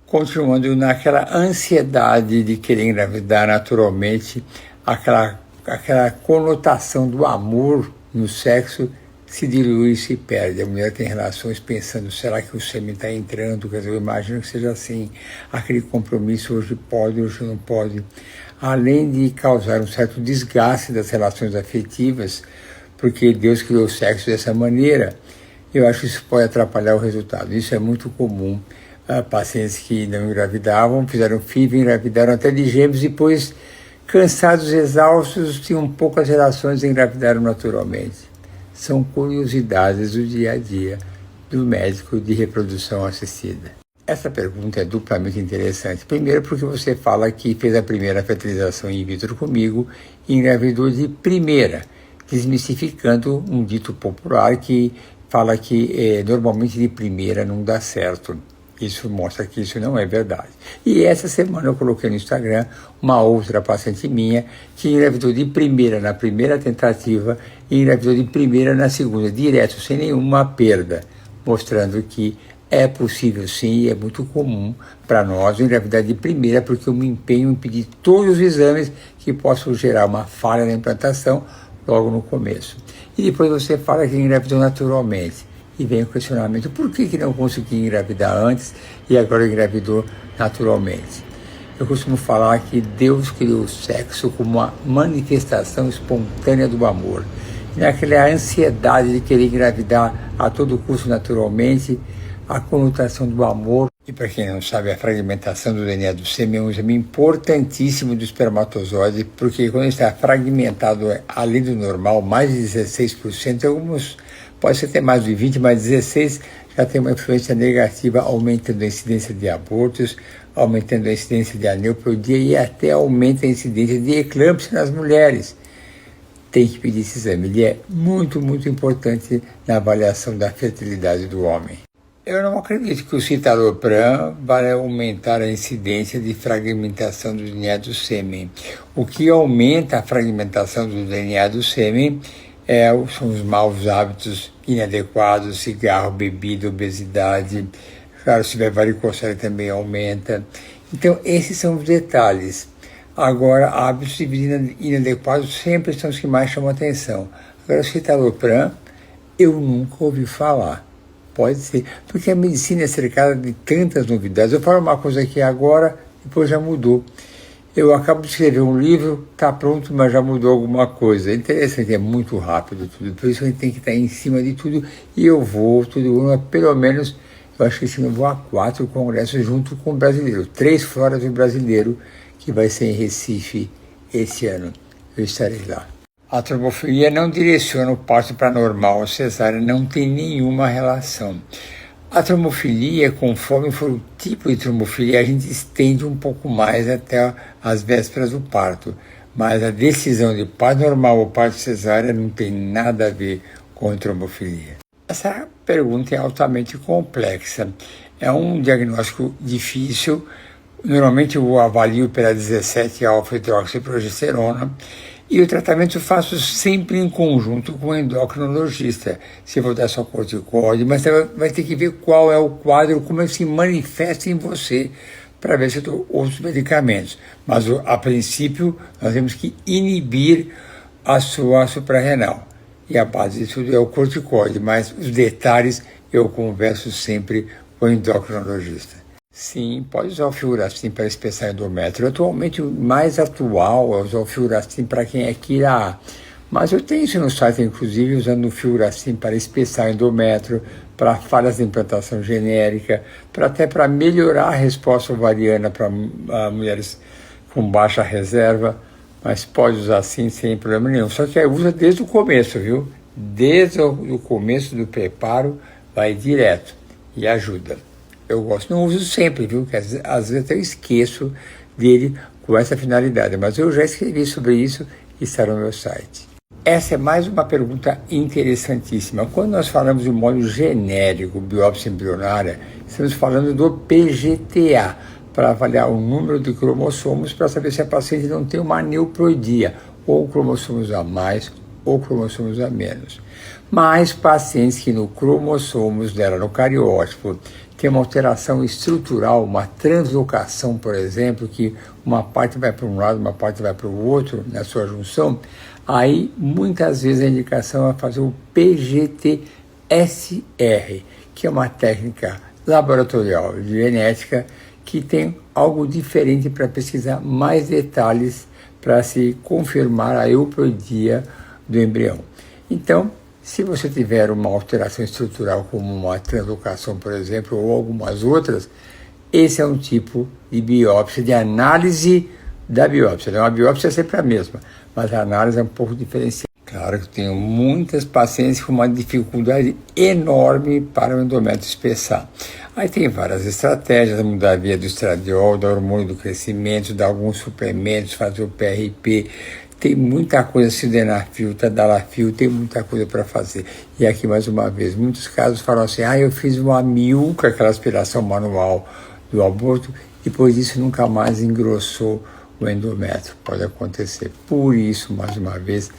continuando naquela ansiedade de querer engravidar naturalmente, aquela conotação do amor no sexo se dilui e se perde. A mulher tem relações pensando, será que o sêmen está entrando? Quer dizer, eu imagino que seja assim. Aquele compromisso hoje pode, hoje não pode. Além de causar um certo desgaste das relações afetivas, porque Deus criou o sexo dessa maneira, eu acho que isso pode atrapalhar o resultado. Isso é muito comum. Pacientes que não engravidavam, fizeram FIV, engravidaram até de gêmeos, depois, cansados, exaustos, tinham poucas relações e engravidaram naturalmente. São curiosidades do dia a dia do médico de reprodução assistida. Essa pergunta é duplamente interessante. Primeiro porque você fala que fez a primeira fertilização in vitro comigo e engravidou de primeira, desmistificando um dito popular que fala que normalmente de primeira não dá certo. Isso mostra que isso não é verdade. E essa semana eu coloquei no Instagram uma outra paciente minha que engravidou de primeira na primeira tentativa e engravidou de primeira na segunda, direto, sem nenhuma perda, mostrando que é possível sim e é muito comum para nós engravidar de primeira, porque eu me empenho em pedir todos os exames que possam gerar uma falha na implantação logo no começo. E depois você fala que engravidou naturalmente. E vem o questionamento, por que não consegui engravidar antes e agora engravidou naturalmente? Eu costumo falar que Deus criou o sexo como uma manifestação espontânea do amor. E naquela ansiedade de querer engravidar a todo custo naturalmente, a conotação do amor. E para quem não sabe, a fragmentação do DNA do sêmen é um exame importantíssimo do espermatozoide, porque quando está fragmentado além do normal, mais de 16%, alguns pode ser até mais de 20, mas 16 já tem uma influência negativa, aumentando a incidência de abortos, aumentando a incidência de aneuploidia e até aumenta a incidência de eclâmpsia nas mulheres. Tem que pedir esse exame, ele é muito, muito importante na avaliação da fertilidade do homem. Eu não acredito que o citalopram vai aumentar a incidência de fragmentação do DNA do sêmen. O que aumenta a fragmentação do DNA do sêmen são os maus hábitos inadequados, cigarro, bebida, obesidade. Claro, se tiver varicocele também aumenta. Então, esses são os detalhes. Agora, hábitos de vida inadequados sempre são os que mais chamam atenção. Agora, o citalopram, eu nunca ouvi falar. Pode ser, porque a medicina é cercada de tantas novidades. Eu falo uma coisa aqui agora, depois já mudou. Eu acabo de escrever um livro, está pronto, mas já mudou alguma coisa. É interessante, é muito rápido tudo, por isso a gente tem que estar em cima de tudo. E eu vou, pelo menos, eu acho que esse ano eu vou a 4 congressos junto com o brasileiro. 3 fora do brasileiro, que vai ser em Recife esse ano. Eu estarei lá. A trombofilia não direciona o parto para normal, a cesárea não tem nenhuma relação. A trombofilia, conforme for o tipo de trombofilia, a gente estende um pouco mais até as vésperas do parto. Mas a decisão de parto normal ou parto cesárea não tem nada a ver com trombofilia. Essa pergunta é altamente complexa. É um diagnóstico difícil. Normalmente eu avalio pela 17-alfa-hidroxiprogesterona. E o tratamento eu faço sempre em conjunto com o endocrinologista. Se eu vou dar só corticoide, mas você vai ter que ver qual é o quadro, como ele se manifesta em você, para ver se eu dou outros medicamentos. Mas, a princípio, nós temos que inibir a sua suprarrenal. E a base disso é o corticoide, mas os detalhes eu converso sempre com o endocrinologista. Sim, pode usar o Fiorastim para espessar endométrio. Atualmente, o mais atual é usar o Fiorastim para quem é QIA. Mas eu tenho isso no site, inclusive, usando o Fiorastim para espessar endométrio, para falhas de implantação genérica, até para melhorar a resposta ovariana para mulheres com baixa reserva. Mas pode usar sim, sem problema nenhum. Só que usa desde o começo, viu? Desde o começo do preparo, vai direto e ajuda. Eu gosto, não uso sempre, viu? Porque às vezes até eu esqueço dele com essa finalidade, mas eu já escrevi sobre isso e está no meu site. Essa é mais uma pergunta interessantíssima. Quando nós falamos de modo genérico, biópsia embrionária, estamos falando do PGTA, para avaliar o número de cromossomos, para saber se a paciente não tem uma aneuploidia, ou cromossomos a mais ou cromossomos a menos. Mas pacientes que no cromossomos dela, no cariótipo, tem uma alteração estrutural, uma translocação, por exemplo, que uma parte vai para um lado, uma parte vai para o outro na sua junção, aí muitas vezes a indicação é fazer o PGT-SR, que é uma técnica laboratorial de genética que tem algo diferente para pesquisar mais detalhes para se confirmar a euploidia do embrião. Então, se você tiver uma alteração estrutural, como uma translocação, por exemplo, ou algumas outras, esse é um tipo de biópsia, de análise da biópsia. Uma biópsia é sempre a mesma, mas a análise é um pouco diferenciada. Claro que eu tenho muitas pacientes com uma dificuldade enorme para o endométrio espessar. Aí tem várias estratégias, mudar a via do estradiol, dar hormônio do crescimento, dar alguns suplementos, fazer o PRP. Tem muita coisa, sildenafil, tadalafil, tem muita coisa para fazer. E aqui, mais uma vez, muitos casos falam assim, eu fiz uma AMIU, com aquela aspiração manual do aborto, depois disso nunca mais engrossou o endométrio. Pode acontecer. Por isso, mais uma vez,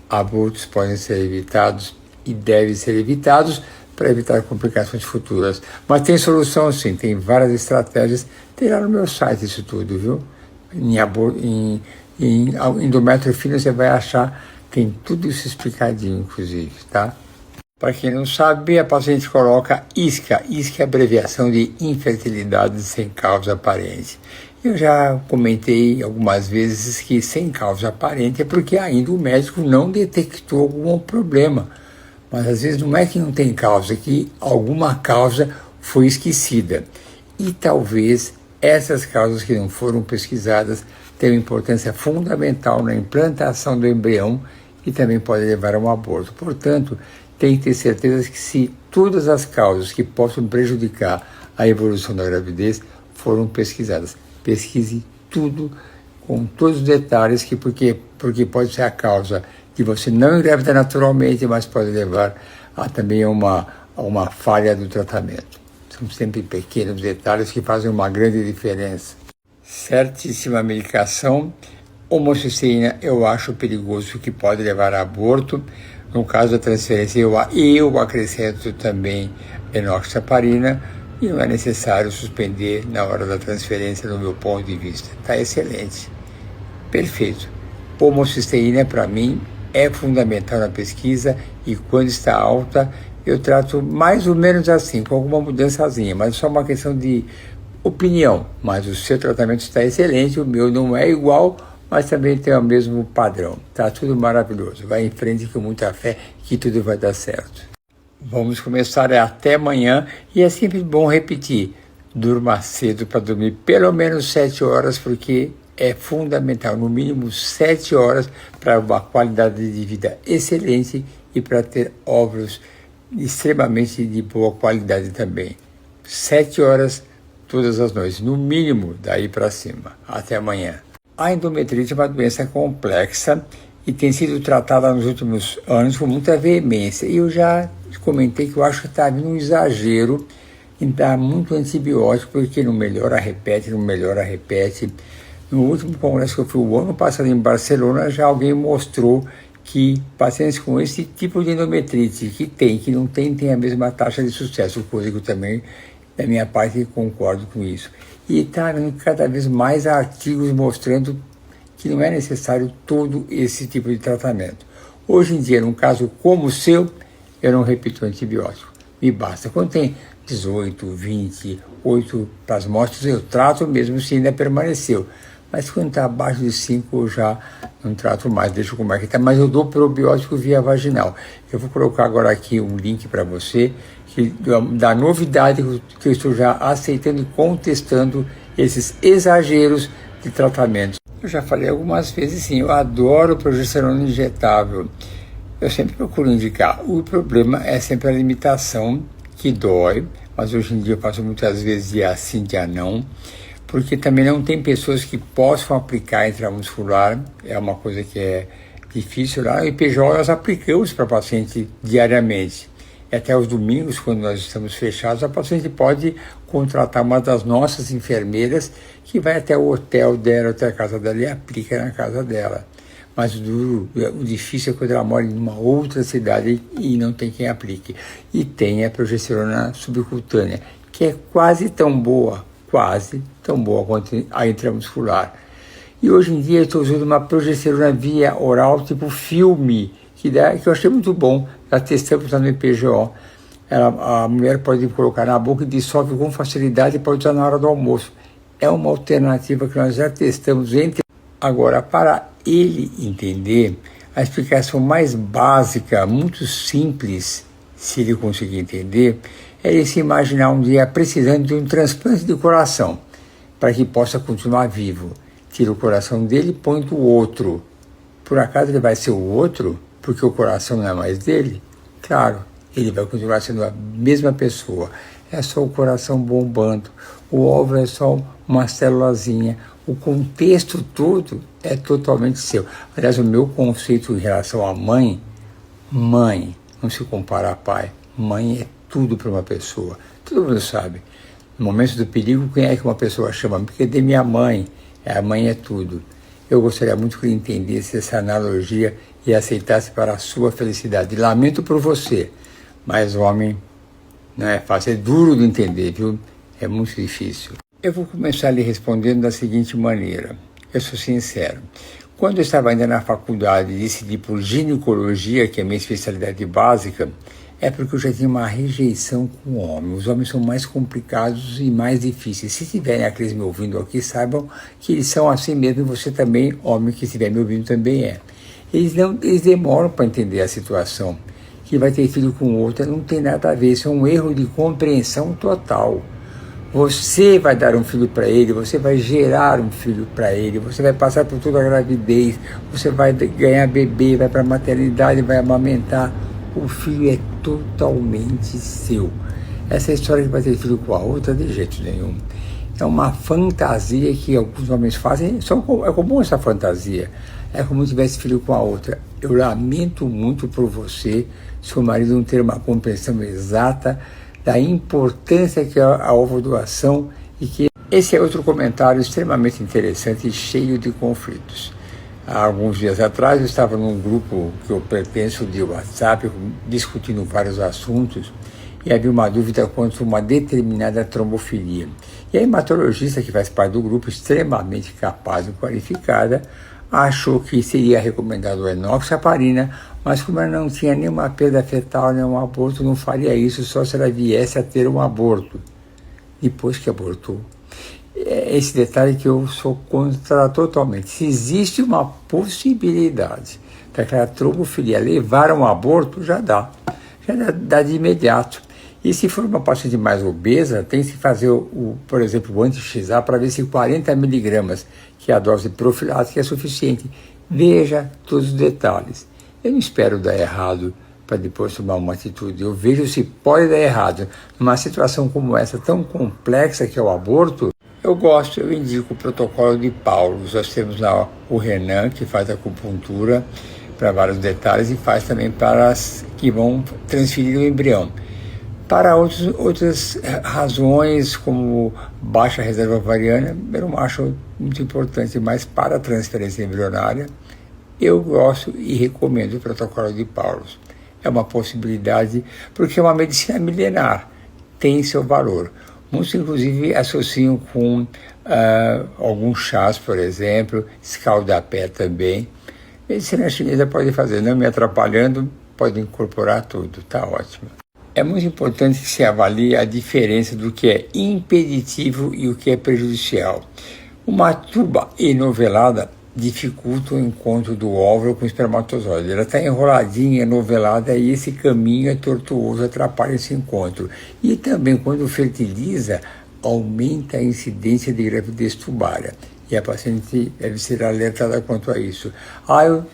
abortos podem ser evitados e devem ser evitados para evitar complicações futuras. Mas tem solução sim, tem várias estratégias. Tem lá no meu site isso tudo, viu? Em endométrio fino você vai achar, tem tudo isso explicadinho, inclusive, tá? Para quem não sabe, a paciente coloca ISCA. ISCA é a abreviação de infertilidade sem causa aparente. Eu já comentei algumas vezes que sem causa aparente é porque ainda o médico não detectou algum problema. Mas às vezes não é que não tem causa, é que alguma causa foi esquecida. E talvez essas causas que não foram pesquisadas tenham importância fundamental na implantação do embrião e também pode levar a um aborto. Portanto, tem que ter certeza que se todas as causas que possam prejudicar a evolução da gravidez foram pesquisadas. Pesquise tudo com todos os detalhes, porque pode ser a causa de você não engravidar naturalmente, mas pode levar a também a uma falha do tratamento. São sempre pequenos detalhes que fazem uma grande diferença. Certíssima medicação. Homocisteína eu acho perigoso, que pode levar a aborto. No caso da transferência, eu acrescento também enoxaparina e não é necessário suspender na hora da transferência, no meu ponto de vista. Está excelente. Perfeito. Homocisteína, para mim, é fundamental na pesquisa e quando está alta, eu trato mais ou menos assim, com alguma mudançazinha, mas só uma questão de opinião. Mas o seu tratamento está excelente, o meu não é igual, mas também tem o mesmo padrão. Está tudo maravilhoso. Vai em frente com muita fé que tudo vai dar certo. Vamos começar até amanhã e é sempre bom repetir. Durma cedo para dormir pelo menos 7 horas, porque é fundamental, no mínimo 7 horas para uma qualidade de vida excelente e para ter óvulos extremamente de boa qualidade também. 7 horas todas as noites, no mínimo daí para cima. Até amanhã. A endometriose é uma doença complexa e tem sido tratada nos últimos anos com muita veemência. E eu já comentei que eu acho que está havendo um exagero em dar muito antibiótico, porque não melhora, repete, não melhora, repete. No último congresso que eu fui o ano passado em Barcelona, já alguém mostrou que pacientes com esse tipo de endometrite, que não tem a mesma taxa de sucesso, coisa que eu também, da minha parte, concordo com isso. E está havendo cada vez mais artigos mostrando que não é necessário todo esse tipo de tratamento. Hoje em dia, num caso como o seu, eu não repito o antibiótico. Me basta. Quando tem 18, 20, 8 plasmócitos, eu trato mesmo se ainda permaneceu. Mas quando está abaixo de 5, eu já não trato mais, deixo como é que está. Mas eu dou probiótico via vaginal. Eu vou colocar agora aqui um link para você, da novidade que eu estou já aceitando e contestando esses exageros de tratamento. Eu já falei algumas vezes, sim, eu adoro progesterona injetável. Eu sempre procuro indicar. O problema é sempre a limitação, que dói, mas hoje em dia eu faço muitas vezes dia sim, dia não, porque também não tem pessoas que possam aplicar intramuscular, é uma coisa que é difícil. Lá no IPJ nós aplicamos para paciente diariamente. E até os domingos, quando nós estamos fechados, a paciente pode contratar uma das nossas enfermeiras que vai até o hotel dela, até a casa dela e aplica na casa dela. Mas o difícil é quando ela mora em uma outra cidade e não tem quem aplique. E tem a progesterona subcutânea, que é quase tão boa quanto a intramuscular. E hoje em dia eu estou usando uma progesterona via oral, tipo filme, que eu achei muito bom. Já testamos lá no IPGO. A mulher pode colocar na boca e dissolve com facilidade e pode usar na hora do almoço. É uma alternativa que nós já testamos. Agora, para ele entender, a explicação mais básica, muito simples, se ele conseguir entender, é ele se imaginar um dia precisando de um transplante de coração, para que possa continuar vivo. Tira o coração dele e põe do outro. Por acaso ele vai ser o outro, porque o coração não é mais dele? Claro, ele vai continuar sendo a mesma pessoa. É só o coração bombando. O óvulo é só uma célulazinha. O contexto todo é totalmente seu. Aliás, o meu conceito em relação à mãe não se compara a pai. Mãe é tudo para uma pessoa. Todo mundo sabe. No momento do perigo, quem é que uma pessoa chama? Porque de minha mãe. A mãe é tudo. Eu gostaria muito que ele entendesse essa analogia e aceitasse para a sua felicidade. Lamento por você, mas homem não é fácil, é duro de entender, viu? É muito difícil. Eu vou começar lhe respondendo da seguinte maneira. Eu sou sincero. Quando eu estava ainda na faculdade e decidi por ginecologia, que é a minha especialidade básica, é porque eu já tinha uma rejeição com o homem. Os homens são mais complicados e mais difíceis. Se tiverem aqueles me ouvindo aqui, saibam que eles são assim mesmo, e você também, homem que estiver me ouvindo, também é. Eles demoram para entender a situação. Que vai ter filho com outra não tem nada a ver, isso é um erro de compreensão total. Você vai dar um filho para ele, você vai gerar um filho para ele, você vai passar por toda a gravidez, você vai ganhar bebê, vai para a maternidade, vai amamentar. O filho é totalmente seu. Essa história que vai ter filho com a outra, de jeito nenhum. É uma fantasia que alguns homens fazem. É comum essa fantasia. É como se tivesse filho com a outra. Eu lamento muito por você, seu marido não ter uma compreensão exata da importância que é a ovodoação e que esse é outro comentário extremamente interessante e cheio de conflitos. Há alguns dias atrás eu estava num grupo que eu pertenço de WhatsApp, discutindo vários assuntos, e havia uma dúvida quanto a uma determinada trombofilia. E a hematologista, que faz parte do grupo, extremamente capaz e qualificada, achou que seria recomendado a enoxaparina, mas como ela não tinha nenhuma perda fetal, nenhum aborto, não faria isso só se ela viesse a ter um aborto. Depois que abortou. Esse detalhe que eu sou contra totalmente. Se existe uma possibilidade daquela trombofilia levar a um aborto, já dá de imediato. E se for uma paciente mais obesa, tem que fazer, por exemplo, o anti-XA para ver se 40 miligramas, que é a dose profilática, é suficiente. Veja todos os detalhes. Eu não espero dar errado para depois tomar uma atitude. Eu vejo se pode dar errado. Numa situação como essa, tão complexa que é o aborto, eu indico o protocolo de Paulos. Nós temos lá o Renan, que faz acupuntura para vários detalhes e faz também para as que vão transferir o embrião. Para outras razões, como baixa reserva ovariana, eu não acho muito importante, mas para a transferência embrionária, eu gosto e recomendo o protocolo de Paulos. É uma possibilidade, porque é uma medicina milenar, tem seu valor. Muitos, inclusive, associam com alguns chás, por exemplo, escaldapé também. Medicina chinesa pode fazer, não me atrapalhando, pode incorporar tudo, tá ótimo. É muito importante que se avalie a diferença do que é impeditivo e o que é prejudicial. Uma tuba enovelada dificulta o encontro do óvulo com o espermatozoide. Ela está enroladinha, enovelada, e esse caminho é tortuoso, atrapalha esse encontro. E também, quando fertiliza, aumenta a incidência de gravidez tubária. E a paciente deve ser alertada quanto a isso.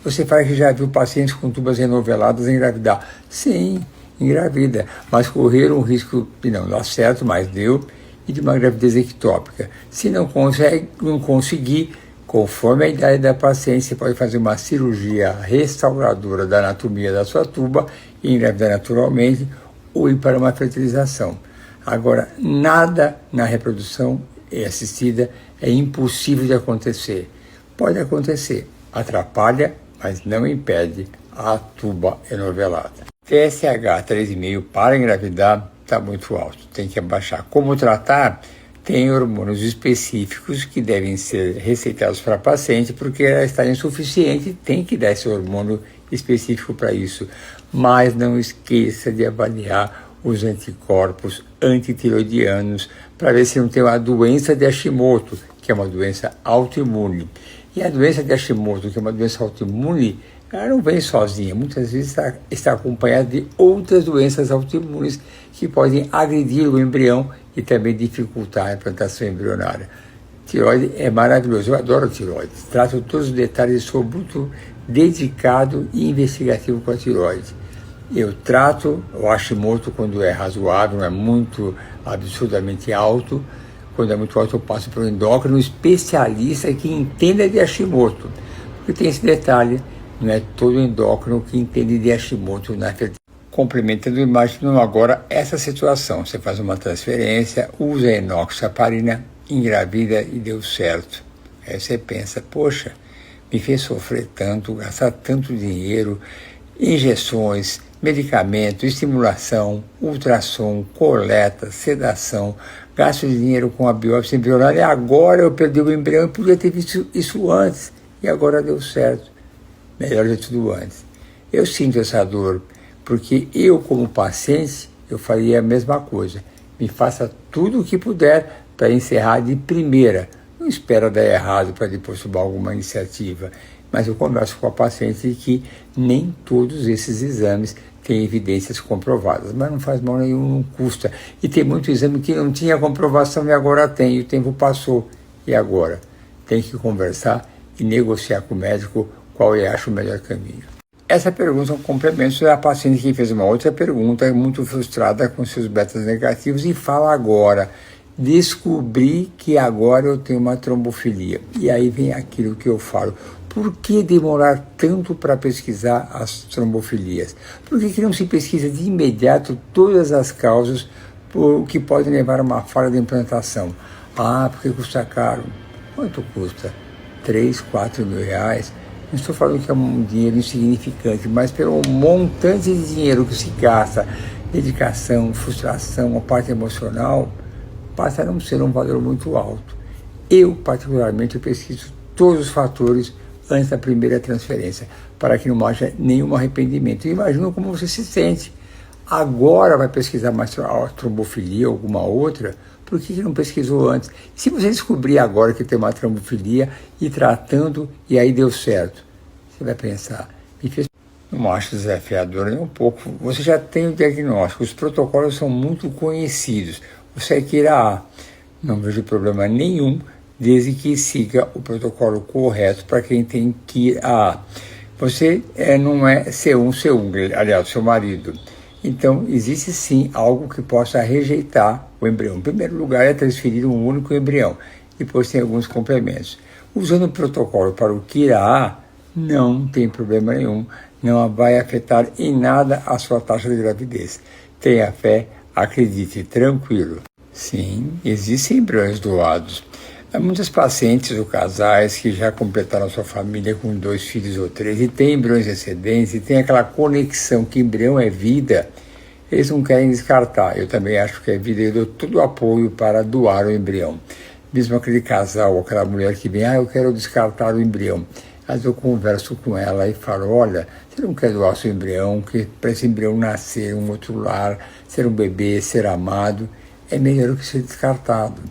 Você fala que já viu pacientes com tubas enoveladas engravidar. Sim, engravida, mas correram o risco de não dar certo, mas deu, e de uma gravidez ectópica. Se não conseguir, conforme a idade da paciente, você pode fazer uma cirurgia restauradora da anatomia da sua tuba e engravidar naturalmente ou ir para uma fertilização. Agora, nada na reprodução assistida é impossível de acontecer. Pode acontecer, atrapalha, mas não impede a tuba enovelada. TSH 3,5 para engravidar está muito alto, tem que abaixar. Como tratar? Tem hormônios específicos que devem ser receitados para a paciente, porque ela está insuficiente, tem que dar esse hormônio específico para isso. Mas não esqueça de avaliar os anticorpos antitiroidianos para ver se não tem uma doença de Hashimoto, que é uma doença autoimune. E a doença de Hashimoto, que é uma doença autoimune, ela não vem sozinha, muitas vezes está acompanhada de outras doenças autoimunes que podem agredir o embrião e também dificultar a implantação embrionária. Tireoide é maravilhoso, eu adoro tireoide. Trato todos os detalhes, sou muito dedicado e investigativo com a tireoide. Eu trato o Hashimoto quando é razoável, não é muito absurdamente alto. Quando é muito alto, eu passo para o endócrino especialista que entenda de Hashimoto. Porque tem esse detalhe, não é todo endócrino que entende de Hashimoto na fertilidade. Complementando, imaginando agora essa situação. Você faz uma transferência, usa a enoxaparina, engravida e deu certo. Aí você pensa, poxa, me fez sofrer tanto, gastar tanto dinheiro, injeções, medicamento, estimulação, ultrassom, coleta, sedação, gasto de dinheiro com a biópsia embrionária, e agora eu perdi o embrião, eu podia ter visto isso antes, e agora deu certo. Melhor de tudo antes. Eu sinto essa dor, porque eu, como paciente, eu faria a mesma coisa. Me faça tudo o que puder para encerrar de primeira. Não espera dar errado para depois tomar alguma iniciativa. Mas eu converso com a paciente que nem todos esses exames têm evidências comprovadas. Mas não faz mal nenhum, não custa. E tem muito exame que não tinha comprovação e agora tem. E o tempo passou. E agora? Tem que conversar e negociar com o médico qual eu acho o melhor caminho. Essa pergunta é um complemento da paciente que fez uma outra pergunta, muito frustrada com seus betas negativos, e fala agora, descobri que agora eu tenho uma trombofilia. E aí vem aquilo que eu falo, por que demorar tanto para pesquisar as trombofilias? Por que não se pesquisa de imediato todas as causas que podem levar a uma falha de implantação? Ah, porque custa caro. Quanto custa? 3, 4 mil reais? Não estou falando que é um dinheiro insignificante, mas pelo montante de dinheiro que se gasta, dedicação, frustração, a parte emocional, passa a não ser um valor muito alto. Eu, particularmente, pesquiso todos os fatores antes da primeira transferência, para que não haja nenhum arrependimento. Eu imagino como você se sente. Agora vai pesquisar mais a trombofilia ou alguma outra, por que não pesquisou antes? Se você descobrir agora que tem uma trombofilia e tratando, e aí deu certo, você vai pensar, não acho desafiador nem um pouco. Você já tem o diagnóstico, os protocolos são muito conhecidos. Você é Kira A, não vejo problema nenhum, desde que siga o protocolo correto para quem tem Kira A. Você não é C1, aliás, seu marido. Então, existe sim algo que possa rejeitar o embrião. Em primeiro lugar, é transferir um único embrião. Depois tem alguns complementos. Usando o protocolo para o Kira A, não tem problema nenhum. Não vai afetar em nada a sua taxa de gravidez. Tenha fé, acredite, tranquilo. Sim, existem embriões doados. Há muitos pacientes ou casais que já completaram sua família com 2 filhos ou 3 e tem embriões excedentes e tem aquela conexão que embrião é vida, eles não querem descartar. Eu também acho que é vida e eu dou todo o apoio para doar o embrião. Mesmo aquele casal ou aquela mulher que vem, eu quero descartar o embrião. Mas eu converso com ela e falo, olha, você não quer doar seu embrião, que para esse embrião nascer um outro lar, ser um bebê, ser amado, é melhor do que ser descartado.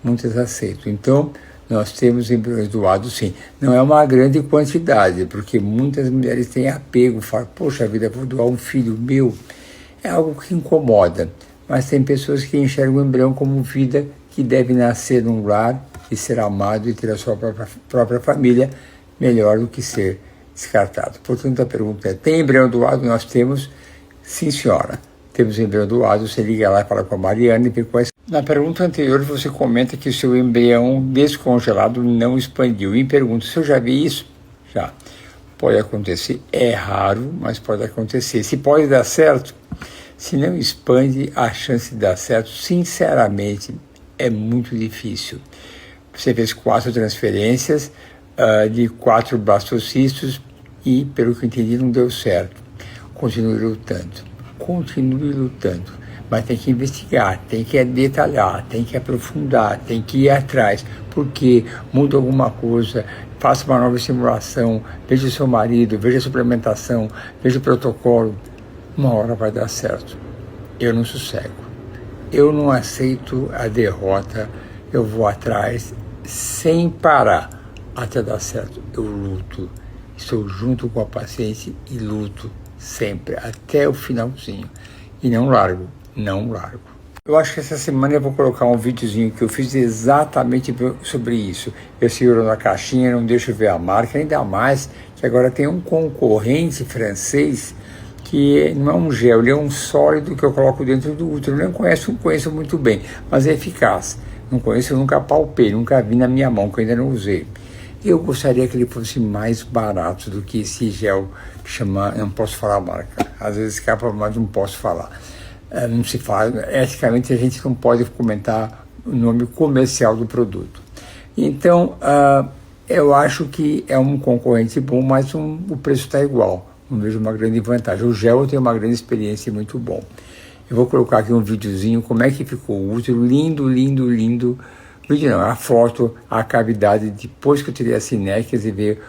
Muitas aceitam. Então, nós temos embriões doados, sim. Não é uma grande quantidade, porque muitas mulheres têm apego, falam, poxa vida, vou doar um filho meu. É algo que incomoda, mas tem pessoas que enxergam o embrião como vida que deve nascer num lar e ser amado e ter a sua própria família, melhor do que ser descartado. Portanto, a pergunta é, tem embrião doado? Nós temos, sim senhora. Temos embrião doado, você liga lá e fala com a Mariana e vê quais. Na pergunta anterior, você comenta que o seu embrião descongelado não expandiu. E pergunta, se eu já vi isso? Já. Pode acontecer. É raro, mas pode acontecer. Se pode dar certo, se não expande, a chance de dar certo, sinceramente, é muito difícil. Você fez 4 transferências de 4 blastocistos e, pelo que entendi, não deu certo. Continue lutando. Continue lutando. mas tem que investigar, tem que detalhar, tem que aprofundar, tem que ir atrás, porque muda alguma coisa, faça uma nova simulação, veja o seu marido, veja a suplementação, veja o protocolo, uma hora vai dar certo. Eu não sossego, eu não aceito a derrota, eu vou atrás sem parar até dar certo. Eu luto, estou junto com a paciente e luto sempre, até o finalzinho, e não largo. Não largo. Eu acho que essa semana eu vou colocar um videozinho que eu fiz exatamente sobre isso. Eu seguro na caixinha, não deixo ver a marca, ainda mais que agora tem um concorrente francês que não é um gel, ele é um sólido que eu coloco dentro do útero. Eu não conheço muito bem, mas é eficaz. Não conheço, eu nunca palpei, nunca vi na minha mão, que eu ainda não usei. Eu gostaria que ele fosse mais barato do que esse gel que chama, não posso falar a marca, às vezes escapa, mas não posso falar. Não se fala, eticamente a gente não pode comentar o nome comercial do produto. Então, eu acho que é um concorrente bom, mas o preço está igual, não vejo uma grande vantagem. O gel eu tenho uma grande experiência e muito bom. Eu vou colocar aqui um videozinho, como é que ficou o útero, lindo, lindo, lindo. Vídeo não, a foto, a cavidade, depois que eu tirei a sinéquias e ver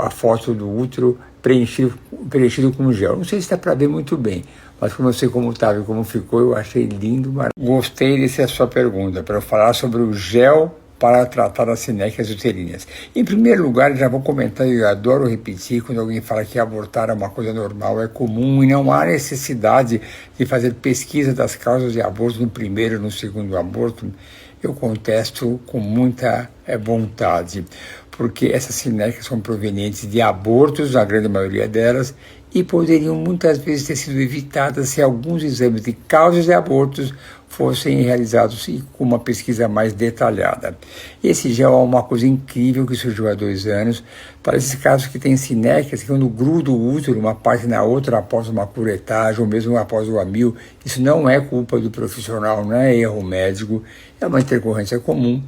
a foto do útero preenchido com gel. Não sei se dá para ver muito bem, mas como eu sei como estava e como ficou, eu achei lindo. Gostei dessa sua pergunta, para eu falar sobre o gel para tratar as sinéquias uterinas. Em primeiro lugar, já vou comentar, eu adoro repetir, quando alguém fala que abortar é uma coisa normal, é comum, e não há necessidade de fazer pesquisa das causas de aborto no primeiro e no segundo aborto. Eu contesto com muita vontade, porque essas sinéquias são provenientes de abortos, a grande maioria delas, e poderiam muitas vezes ter sido evitadas se alguns exames de causas de abortos fossem realizados com uma pesquisa mais detalhada. Esse gel é uma coisa incrível que surgiu há 2 anos, para esses casos que tem sinéquias, que quando gruda o útero uma parte na outra após uma curetagem, ou mesmo após o amil, isso não é culpa do profissional, não é erro médico, é uma intercorrência comum,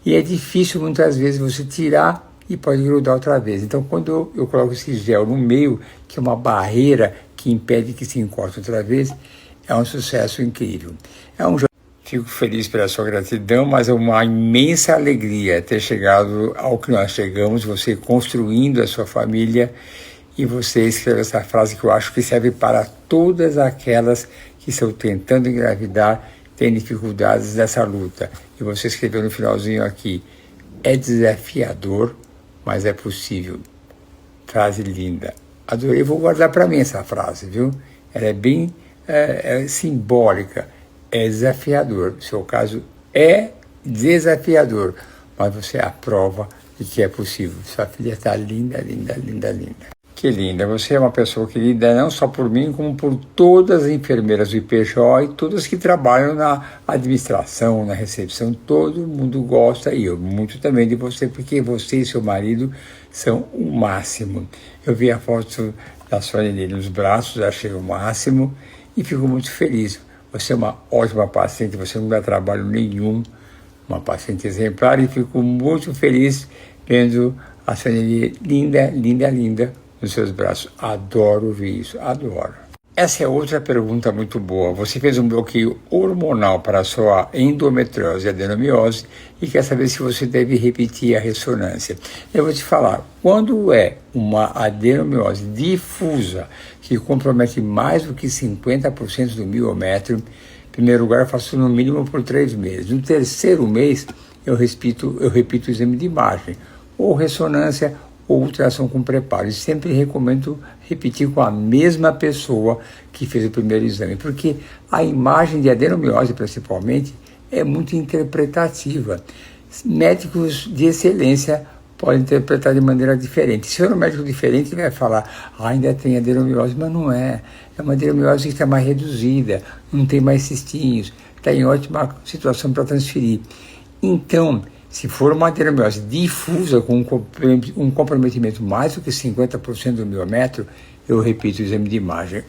e é difícil muitas vezes você tirar e pode grudar outra vez. Então, quando eu coloco esse gel no meio, que é uma barreira que impede que se encoste outra vez, é um sucesso incrível. Fico feliz pela sua gratidão, mas é uma imensa alegria ter chegado ao que nós chegamos, você construindo a sua família, e você escreveu essa frase que eu acho que serve para todas aquelas que estão tentando engravidar, têm dificuldades nessa luta. E você escreveu no finalzinho aqui, é desafiador, mas é possível. Frase linda. Adorei, vou guardar para mim essa frase, viu? Ela é bem simbólica. É desafiador. O seu caso é desafiador, mas você é a prova de que é possível. Sua filha está linda, linda, linda, linda. Que linda. Você é uma pessoa querida não só por mim, como por todas as enfermeiras do IPJ e todas que trabalham na administração, na recepção. Todo mundo gosta, e eu muito também de você, porque você e seu marido são o máximo. Eu vi a foto da Sônia dele nos braços, achei o máximo e fico muito feliz. Você é uma ótima paciente, você não dá trabalho nenhum, uma paciente exemplar, e fico muito feliz vendo a Sônia linda, linda, linda nos seus braços. Adoro ver isso, adoro. Essa é outra pergunta muito boa. Você fez um bloqueio hormonal para a sua endometriose e adenomiose e quer saber se você deve repetir a ressonância. Eu vou te falar, quando é uma adenomiose difusa que compromete mais do que 50% do miométrio, em primeiro lugar eu faço no mínimo por 3 meses. No terceiro mês eu repito o exame de imagem, ou ressonância, ou ultrassom com preparo. E sempre recomendo repetir com a mesma pessoa que fez o primeiro exame, porque a imagem de adenomiose, principalmente, é muito interpretativa. Médicos de excelência podem interpretar de maneira diferente. Se for um médico diferente, ele vai falar, ainda tem adenomiose, mas não é. É uma adenomiose que está mais reduzida, não tem mais cistinhos, está em ótima situação para transferir. Então, se for uma adenomiose difusa com um comprometimento mais do que 50% do miométrio, eu repito o exame de imagem.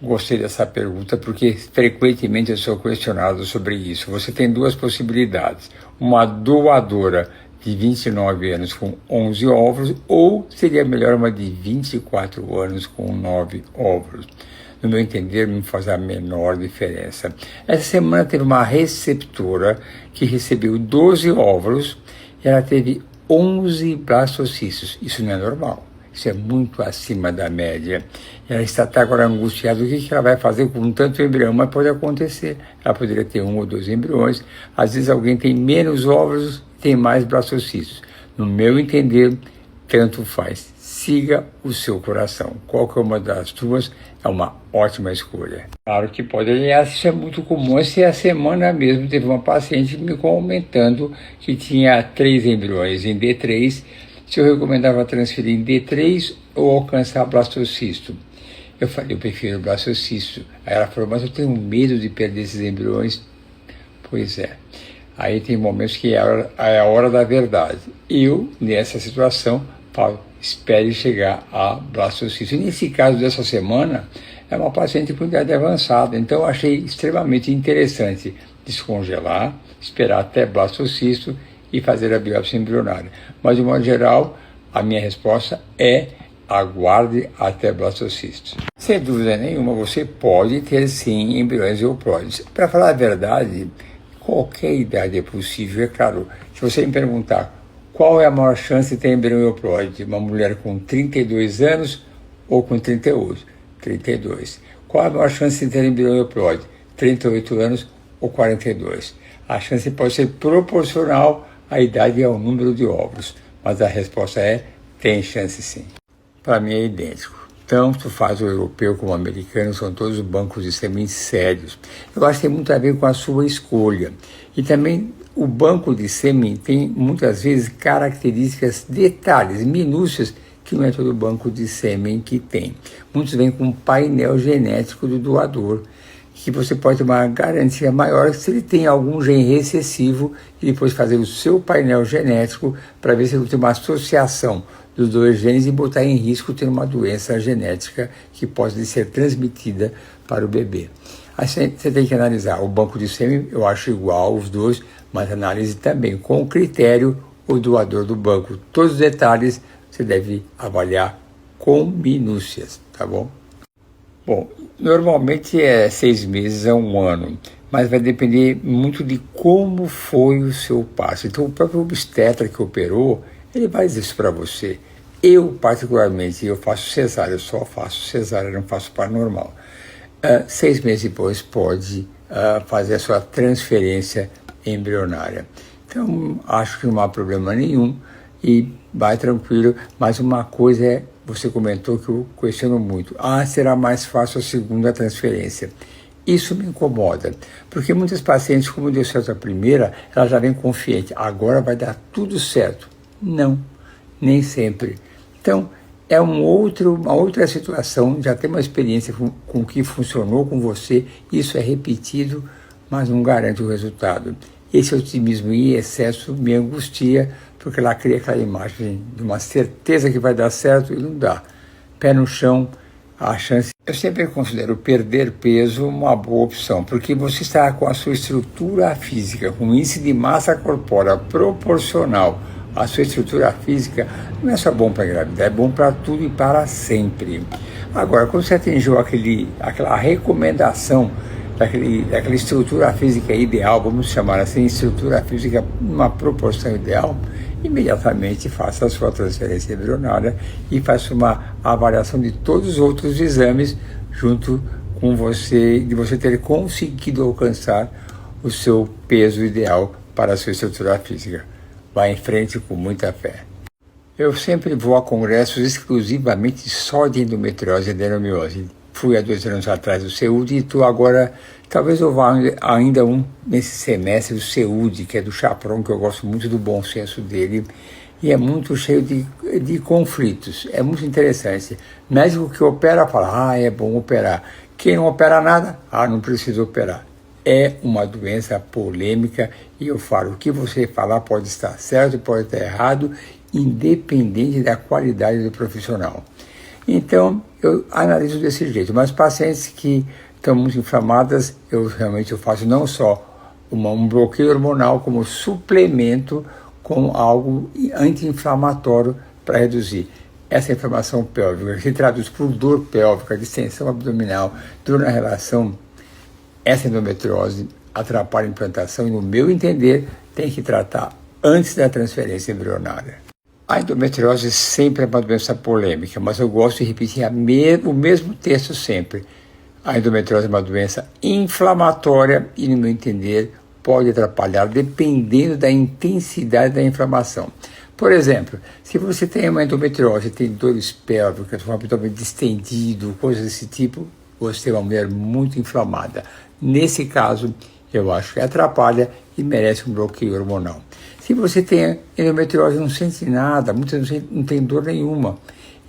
Gostei dessa pergunta porque frequentemente eu sou questionado sobre isso. Você tem 2 possibilidades. Uma doadora de 29 anos com 11 óvulos, ou seria melhor uma de 24 anos com 9 óvulos. no meu entender, não faz a menor diferença. Essa semana teve uma receptora que recebeu 12 óvulos e ela teve 11 blastocístos. Isso não é normal. Isso é muito acima da média. Ela está até agora angustiada. O que ela vai fazer com tanto embrião? Mas pode acontecer. Ela poderia ter 1 ou 2 embriões. Às vezes alguém tem menos óvulos, tem mais blastocístos. No meu entender, tanto faz. Siga o seu coração. Qualquer uma das duas é uma ótima escolha. Claro que pode aliar, isso é muito comum. Essa semana mesmo teve uma paciente me comentando que tinha 3 embriões em D3, se eu recomendava transferir em D3 ou alcançar blastocisto. Eu falei, eu prefiro blastocisto. Aí ela falou, mas eu tenho medo de perder esses embriões. Pois é. Aí tem momentos que é a hora da verdade. Eu, nessa situação, falo, espere chegar a blastocisto. E nesse caso dessa semana, é uma paciente com idade avançada. Então eu achei extremamente interessante descongelar, esperar até blastocisto e fazer a biópsia embrionária. Mas, de modo geral, a minha resposta é aguarde até blastocisto. Sem dúvida nenhuma, você pode ter sim embriões euploides. Para falar a verdade, qualquer idade é possível. É claro, se você me perguntar qual é a maior chance de ter embrião euploide, uma mulher com 32 anos ou com 38? 32. Qual a maior chance de ter embrião euploide? 38 anos ou 42? A chance pode ser proporcional à idade e ao número de óvulos, mas a resposta é, tem chance sim. Para mim é idêntico. Tanto faz o europeu como o americano, são todos bancos de sêmen sérios. Eu acho que tem muito a ver com a sua escolha. E também o banco de sêmen tem muitas vezes características, detalhes, minúcias, que não é todo banco de sêmen que tem. Muitos vêm com um painel genético do doador, que você pode ter uma garantia maior se ele tem algum gene recessivo e depois fazer o seu painel genético para ver se ele tem uma associação dos 2 genes e botar em risco ter uma doença genética que pode ser transmitida para o bebê. Aí você tem que analisar o banco de sêmen, eu acho igual os dois, mas análise também com critério o doador do banco. Todos os detalhes você deve avaliar com minúcias, tá bom? Bom, normalmente é 6 meses a 1 ano, mas vai depender muito de como foi o seu parto. Então, o próprio obstetra que operou, ele vai dizer isso para você. Eu, particularmente, eu faço cesárea, eu só faço cesárea, não faço parto normal. 6 meses depois pode fazer a sua transferência embrionária. Então, acho que não há problema nenhum e vai tranquilo, mas uma coisa é, você comentou que eu questiono muito. Será mais fácil a segunda transferência. Isso me incomoda, porque muitas pacientes, como deu certo a primeira, ela já vem confiante, agora vai dar tudo certo. Não, nem sempre. Então, é uma outra situação, já tem uma experiência com o que funcionou com você, isso é repetido, mas não garante o resultado. Esse otimismo em excesso me angustia, porque ela cria aquela imagem de uma certeza que vai dar certo e não dá. Pé no chão, a chance... Eu sempre considero perder peso uma boa opção, porque você está com a sua estrutura física, com um índice de massa corpórea proporcional à sua estrutura física, não é só bom para engravidar, é bom para tudo e para sempre. Agora, quando você atingiu aquela recomendação daquela estrutura física ideal, vamos chamar assim, estrutura física numa proporção ideal, imediatamente faça a sua transferência embrionária e faça uma avaliação de todos os outros exames junto com você, de você ter conseguido alcançar o seu peso ideal para a sua estrutura física. Vá em frente com muita fé. Eu sempre vou a congressos exclusivamente só de endometriose e adenomiose. Fui há 2 anos atrás do CEUD e estou agora, talvez eu vá ainda nesse semestre do CEUD, que é do Chapron, que eu gosto muito do bom senso dele, e é muito cheio de conflitos, é muito interessante. Médico que opera fala, é bom operar. Quem não opera nada, não precisa operar. É uma doença polêmica e eu falo, o que você falar pode estar certo, pode estar errado, independente da qualidade do profissional. Então, eu analiso desse jeito, mas pacientes que estão muito inflamadas, eu faço não só um bloqueio hormonal, como suplemento com algo anti-inflamatório para reduzir. essa inflamação pélvica, que se traduz por dor pélvica, distensão abdominal, dor na relação, essa endometriose atrapalha a implantação e, no meu entender, tem que tratar antes da transferência embrionária. A endometriose sempre é uma doença polêmica, mas eu gosto de repetir o mesmo texto sempre. A endometriose é uma doença inflamatória e, no meu entender, pode atrapalhar dependendo da intensidade da inflamação. Por exemplo, se você tem uma endometriose, tem dores pélvicas, um abdômen distendido, coisas desse tipo, você é uma mulher muito inflamada. Nesse caso, eu acho que atrapalha e merece um bloqueio hormonal. Se você tem endometriose e não sente nada, muitas vezes não tem dor nenhuma,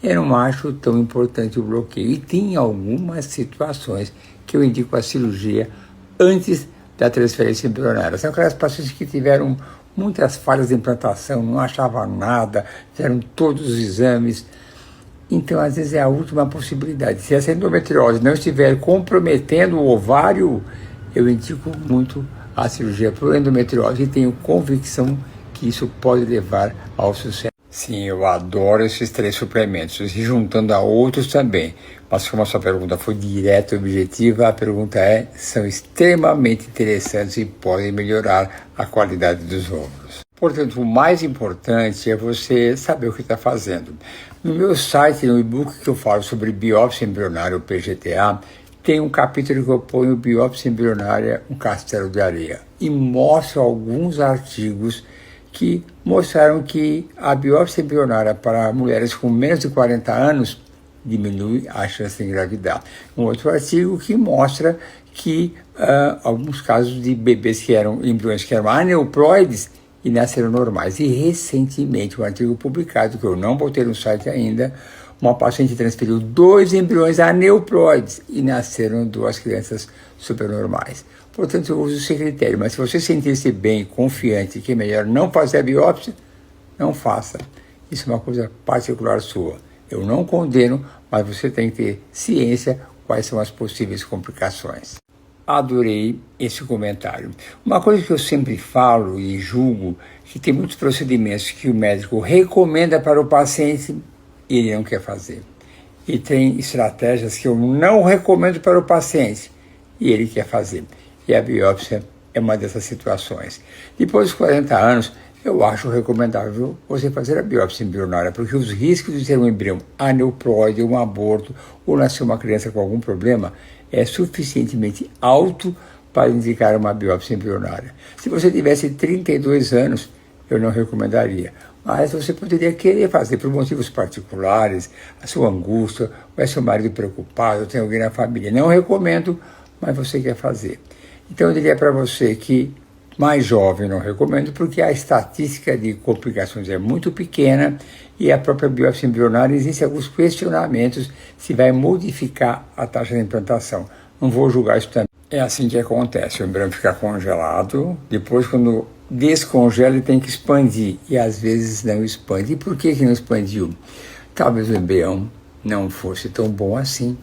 eu não acho tão importante o bloqueio. E tem algumas situações que eu indico a cirurgia antes da transferência embrionária. São aquelas pacientes que tiveram muitas falhas de implantação, não achavam nada, fizeram todos os exames. Então, às vezes, é a última possibilidade. Se essa endometriose não estiver comprometendo o ovário, eu indico muito a cirurgia por endometriose e tenho convicção que isso pode levar ao sucesso. Sim, eu adoro esses 3 suplementos, e juntando a outros também. Mas como a sua pergunta foi direta e objetiva, a pergunta são extremamente interessantes e podem melhorar a qualidade dos óvulos. Portanto, o mais importante é você saber o que está fazendo. No meu site, no e-book que eu falo sobre biópsia embrionária, o PGTA, tem um capítulo que eu ponho biópsia embrionária, um castelo de areia, e mostro alguns artigos que mostraram que a biópsia embrionária para mulheres com menos de 40 anos diminui a chance de engravidar. Um outro artigo que mostra que alguns casos de bebês que eram embriões que eram aneuploides e nasceram normais. E recentemente, um artigo publicado, que eu não botei no site ainda, uma paciente transferiu 2 embriões aneuploides e nasceram 2 crianças supernormais. Portanto, eu uso esse critério, mas se você sentir-se bem, confiante, que é melhor não fazer a biópsia, não faça. Isso é uma coisa particular sua. Eu não condeno, mas você tem que ter ciência quais são as possíveis complicações. Adorei esse comentário. Uma coisa que eu sempre falo e julgo, que tem muitos procedimentos que o médico recomenda para o paciente e ele não quer fazer. E tem estratégias que eu não recomendo para o paciente e ele quer fazer. E a biópsia é uma dessas situações. Depois dos 40 anos, eu acho recomendável você fazer a biópsia embrionária, porque os riscos de ter um embrião aneuploide, um aborto, ou nascer uma criança com algum problema, é suficientemente alto para indicar uma biópsia embrionária. Se você tivesse 32 anos, eu não recomendaria. Mas você poderia querer fazer por motivos particulares, a sua angústia, ou é seu marido preocupado, tem alguém na família. Não recomendo, mas você quer fazer. Então eu diria para você que mais jovem não recomendo, porque a estatística de complicações é muito pequena e a própria biópsia embrionária existem alguns questionamentos se vai modificar a taxa de implantação. Não vou julgar isso também. É assim que acontece, o embrião fica congelado, depois quando descongela ele tem que expandir e às vezes não expande. E por que não expandiu? Talvez o embrião não fosse tão bom assim.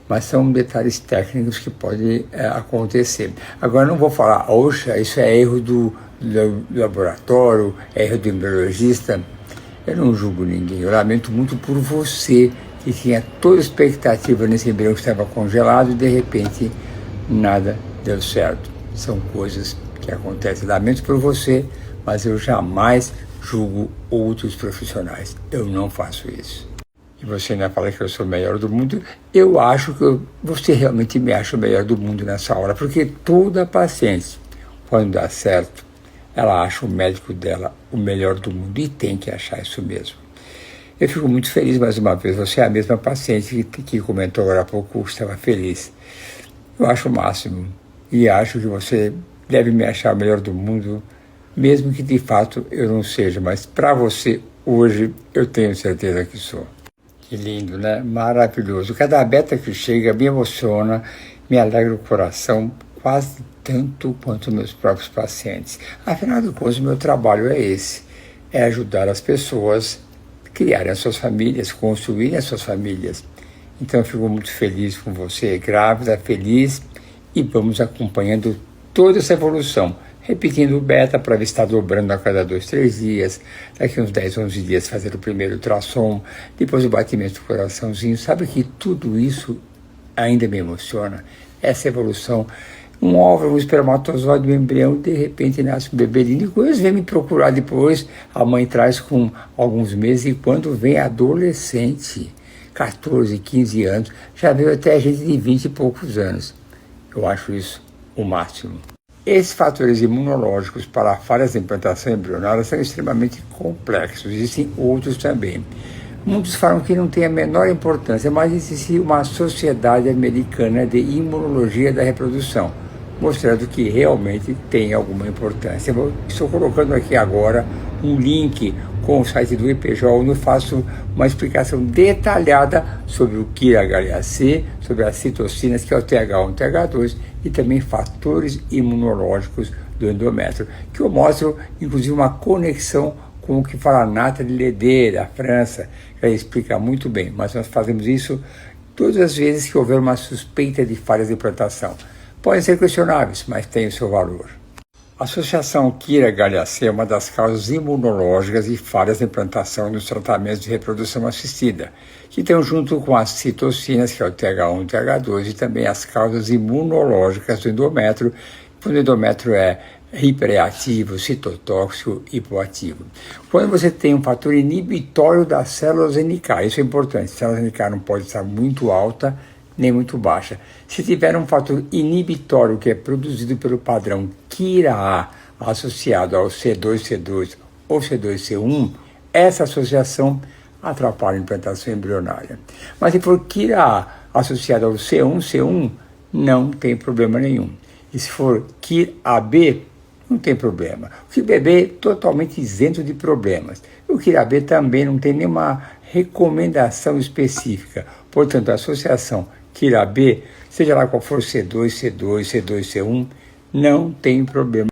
Mas são detalhes técnicos que podem acontecer. Agora, não vou falar, oxa, isso é erro do laboratório, é erro do embriologista. Eu não julgo ninguém, eu lamento muito por você, que tinha toda a expectativa nesse embrião que estava congelado e, de repente, nada deu certo. São coisas que acontecem. Lamento por você, mas eu jamais julgo outros profissionais. Eu não faço isso. E você ainda fala que eu sou o melhor do mundo, eu acho que você realmente me acha o melhor do mundo nessa hora, porque toda paciente, quando dá certo, ela acha o médico dela o melhor do mundo e tem que achar isso mesmo. Eu fico muito feliz mais uma vez, você é a mesma paciente que comentou agora há pouco que estava feliz. Eu acho o máximo e acho que você deve me achar o melhor do mundo, mesmo que de fato eu não seja, mas para você hoje eu tenho certeza que sou. Que lindo, né? Maravilhoso. Cada beta que chega me emociona, me alegra o coração quase tanto quanto meus próprios pacientes. Afinal de contas, o meu trabalho é esse, é ajudar as pessoas a criarem as suas famílias, construírem as suas famílias. Então eu fico muito feliz com você, grávida, feliz, e vamos acompanhando toda essa evolução. repetindo o beta para ver se está dobrando a cada 2, 3 dias, daqui uns 10, 11 dias fazer o primeiro ultrassom, depois o batimento do coraçãozinho. Sabe que tudo isso ainda me emociona? Essa evolução, um óvulo, um espermatozoide, um embrião, de repente nasce um bebê lindo, e depois vem me procurar depois, a mãe traz com alguns meses, e quando vem adolescente, 14, 15 anos, já veio até gente de 20 e poucos anos. Eu acho isso o máximo. Esses fatores imunológicos para falhas de implantação embrionária são extremamente complexos, existem outros também. Muitos falam que não tem a menor importância, mas existe uma sociedade americana de imunologia da reprodução, mostrando que realmente tem alguma importância. Estou colocando aqui agora um link com o site do IPJ, onde eu faço uma explicação detalhada sobre o KIR-HLA-C, sobre as citocinas, que é o TH1 e TH2, e também fatores imunológicos do endométrio, que eu mostro, inclusive, uma conexão com o que fala a Nathalie Leder, da França, que ela explica muito bem, mas nós fazemos isso todas as vezes que houver uma suspeita de falhas de implantação. Podem ser questionáveis, mas tem o seu valor. A associação KIR-HLA-C é uma das causas imunológicas e falhas de implantação nos tratamentos de reprodução assistida, que estão junto com as citocinas, que é o TH1 e TH2, e também as causas imunológicas do endométrio, quando o endométrio é hiperreativo, citotóxico, hipoativo. Quando você tem um fator inibitório das células NK, isso é importante, a célula NK não pode estar muito alta nem muito baixa. Se tiver um fator inibitório que é produzido pelo padrão KIR-A associado ao C2C2 ou C2C1, essa associação atrapalha a implantação embrionária. Mas se for KIR-A associado ao C1C1, não tem problema nenhum. E se for KIR-AB, não tem problema. O KIR-BB é totalmente isento de problemas. O KIR-AB também não tem nenhuma recomendação específica. Portanto, a associação KIR-AB, seja lá qual for C2, C2, C2, C1, não tem problema.